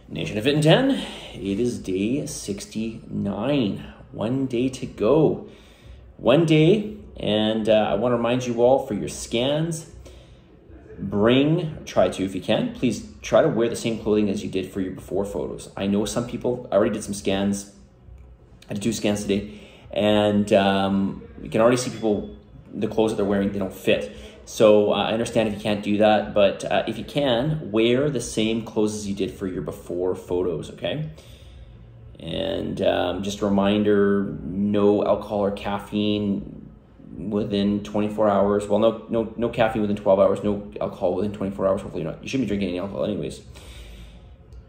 Nation of Fit in 10, it is day 69. 1 day to go. 1 day, and I want to remind you all, for your scans, try to, if you can, please try to wear the same clothing as you did for your before photos. I know some people, I already did some scans. I did 2 scans today, and you can already see people, the clothes that they're wearing, they don't fit. So I understand if you can't do that, but if you can, wear the same clothes as you did for your before photos, okay? And just a reminder, no alcohol or caffeine within 24 hours. Well, no caffeine within 12 hours, no alcohol within 24 hours. Hopefully not. You shouldn't be drinking any alcohol anyways.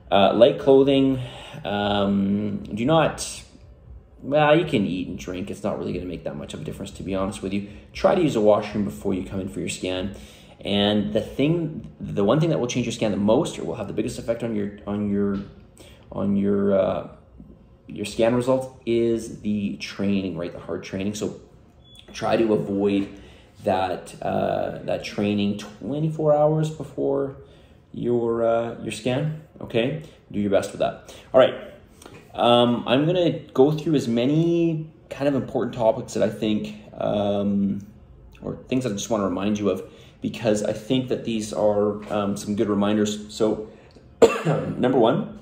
Light clothing, do not... Well, you can eat and drink. It's not really going to make that much of a difference, to be honest with you. Try to use a washroom before you come in for your scan. And the one thing that will change your scan the most, or will have the biggest effect on your scan results, is the training, right? The hard training. So try to avoid that training 24 hours before your scan. Okay, do your best with that. All right. I'm going to go through as many kind of important topics that I think, or things that I just want to remind you of, because I think that these are some good reminders. So, number one,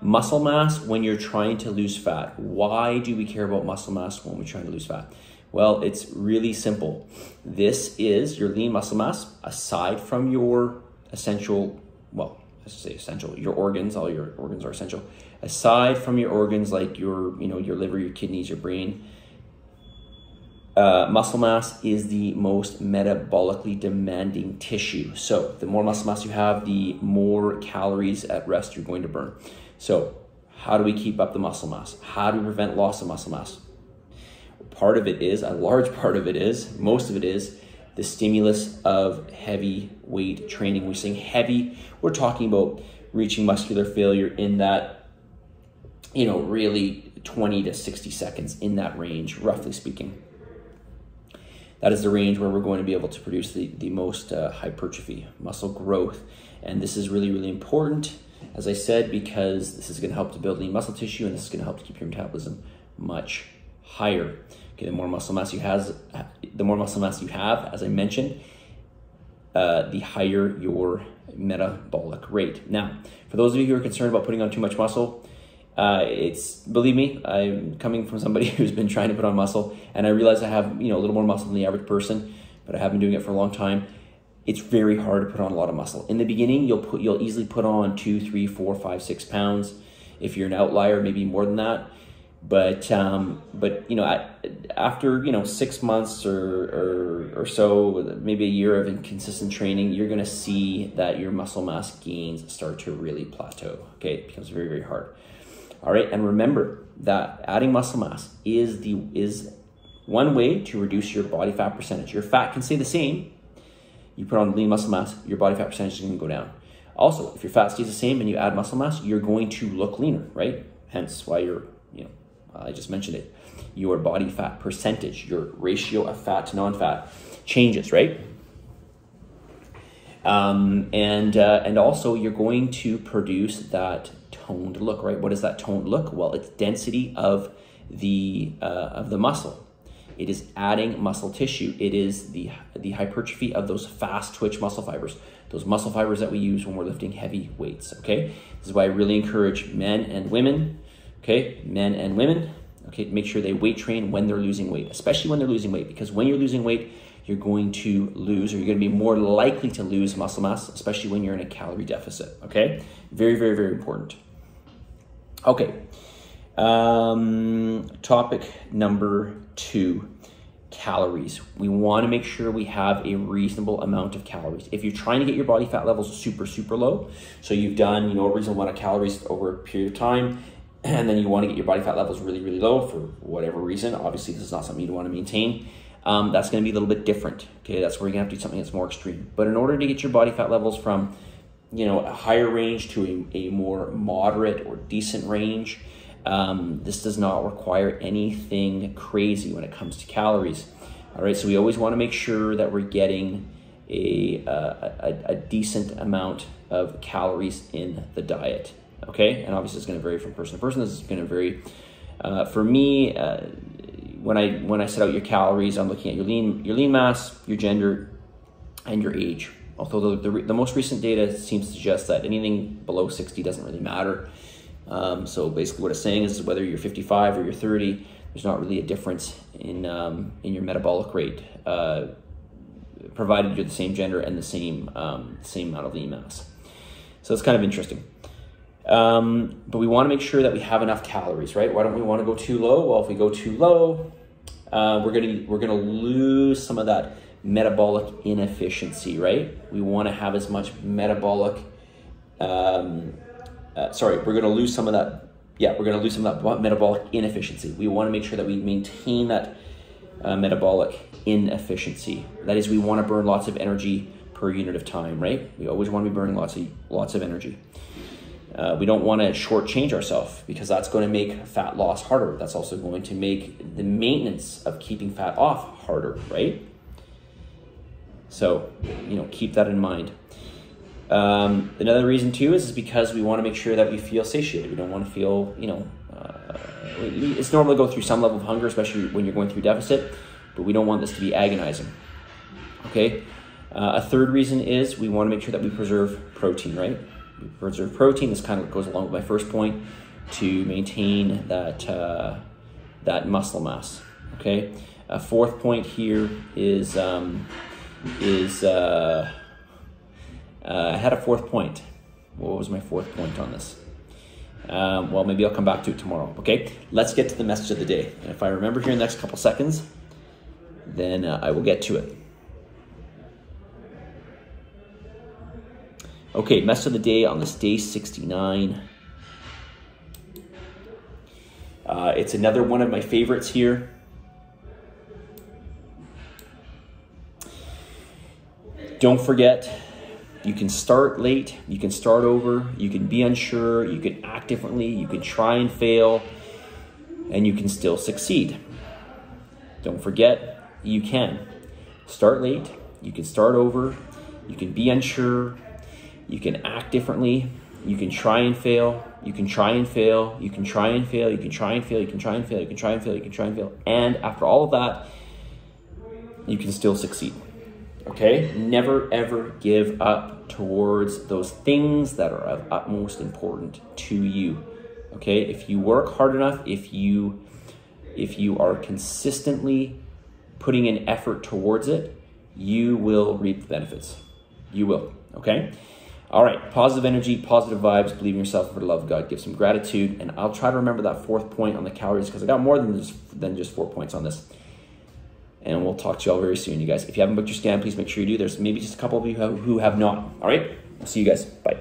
muscle mass when you're trying to lose fat. Why do we care about muscle mass when we're trying to lose fat? Well, it's really simple. This is your lean muscle mass, aside from your essential, well, I should say essential, your organs. All your organs are essential. Aside from your organs like your liver, your kidneys, your brain, muscle mass is the most metabolically demanding tissue. So the more muscle mass you have, the more calories at rest you're going to burn. So how do we keep up the muscle mass? How do we prevent loss of muscle mass? Part of it is, a large part of it is, most of it is, the stimulus of heavy weight training. We're saying heavy, we're talking about reaching muscular failure in that, really 20 to 60 seconds, in that range, roughly speaking. That is the range where we're going to be able to produce the most hypertrophy, muscle growth. And this is really, really important, as I said, because this is going to help to build lean muscle tissue, and this is going to help to keep your metabolism much higher. Okay, the more muscle mass you have, as I mentioned, the higher your metabolic rate. Now, for those of you who are concerned about putting on too much muscle, believe me, I'm coming from somebody who's been trying to put on muscle, and I realize I have, a little more muscle than the average person, but I have been doing it for a long time. It's very hard to put on a lot of muscle. In the beginning, you'll easily put on 2, 3, 4, 5, 6 pounds. If you're an outlier, maybe more than that. But after 6 months or so, maybe a year of inconsistent training, you're going to see that your muscle mass gains start to really plateau. Okay, it becomes very, very hard. All right, and remember that adding muscle mass is one way to reduce your body fat percentage. Your fat can stay the same. You put on lean muscle mass, your body fat percentage is going to go down. Also, if your fat stays the same and you add muscle mass, you're going to look leaner, right? Hence why I just mentioned it. Your body fat percentage, your ratio of fat to non-fat changes, right? And also you're going to produce that toned look, right? What is that toned look? Well, it's density of the muscle. It is adding muscle tissue. It is the hypertrophy of those fast twitch muscle fibers, those muscle fibers that we use when we're lifting heavy weights, okay? This is why I really encourage men and women, okay, to make sure they weight train when they're losing weight, especially when they're losing weight, because when you're losing weight, you're going to lose, or you're going to be more likely to lose muscle mass, especially when you're in a calorie deficit, okay? Very, very, very important. Okay, topic number 2, calories. We want to make sure we have a reasonable amount of calories. If you're trying to get your body fat levels super, super low, so you've done, a reasonable amount of calories over a period of time, and then you want to get your body fat levels really, really low for whatever reason. Obviously, this is not something you want to maintain. That's going to be a little bit different. Okay, that's where you're going to have to do something that's more extreme. But in order to get your body fat levels from, a higher range to a more moderate or decent range, this does not require anything crazy when it comes to calories. All right, so we always want to make sure that we're getting a decent amount of calories in the diet. Okay, and obviously it's going to vary from person to person. This is going to vary. For me, when I set out your calories, I'm looking at your lean mass, your gender, and your age. Although the most recent data seems to suggest that anything below 60 doesn't really matter. So basically what it's saying is whether you're 55 or you're 30, there's not really a difference in your metabolic rate, provided you're the same gender and the same amount of lean mass. So it's kind of interesting. But we want to make sure that we have enough calories, right? Why don't we want to go too low? Well, if we go too low, we're gonna lose some of that metabolic inefficiency, right? We want to have as much metabolic. We're going to lose some of that. Yeah, we're going to lose some of that metabolic inefficiency. We want to make sure that we maintain that metabolic inefficiency. That is, we want to burn lots of energy per unit of time, right? We always want to be burning lots of energy. We don't want to shortchange ourselves because that's going to make fat loss harder. That's also going to make the maintenance of keeping fat off harder, right? So, keep that in mind. Another reason too is because we want to make sure that we feel satiated. We don't want to feel, it's normal to go through some level of hunger, especially when you're going through deficit, but we don't want this to be agonizing. Okay. A third reason is we want to make sure that we preserve protein, right? We preserve protein. This kind of goes along with my first point, to maintain that muscle mass. Okay. A fourth point here is I had a fourth point. What was my fourth point on this? Well, maybe I'll come back to it tomorrow. Okay, let's get to the message of the day. And if I remember here in the next couple seconds, then I will get to it. Okay, message of the day on this day 69. It's another one of my favorites here. Don't forget, you can start late, you can start over, you can be unsure, you can act differently, you can try and fail, and you can still succeed. Don't forget, you can start late, you can start over, you can be unsure, you can act differently, you can try and fail, you can try and fail, you can try and fail, you can try and fail, you can try and fail, you can try and fail, you can try and fail, and after all of that, you can still succeed. Okay, never ever give up towards those things that are of utmost importance to you. Okay, if you work hard enough, if you are consistently putting an effort towards it, you will reap the benefits. You will. Okay. All right. Positive energy, positive vibes. Believe in yourself for the love of God. Give some gratitude, and I'll try to remember that fourth point on the calories because I got more than just 4 points on this. And we'll talk to you all very soon, you guys. If you haven't booked your scan, please make sure you do. There's maybe just a couple of you who have not. All right? I'll see you guys. Bye.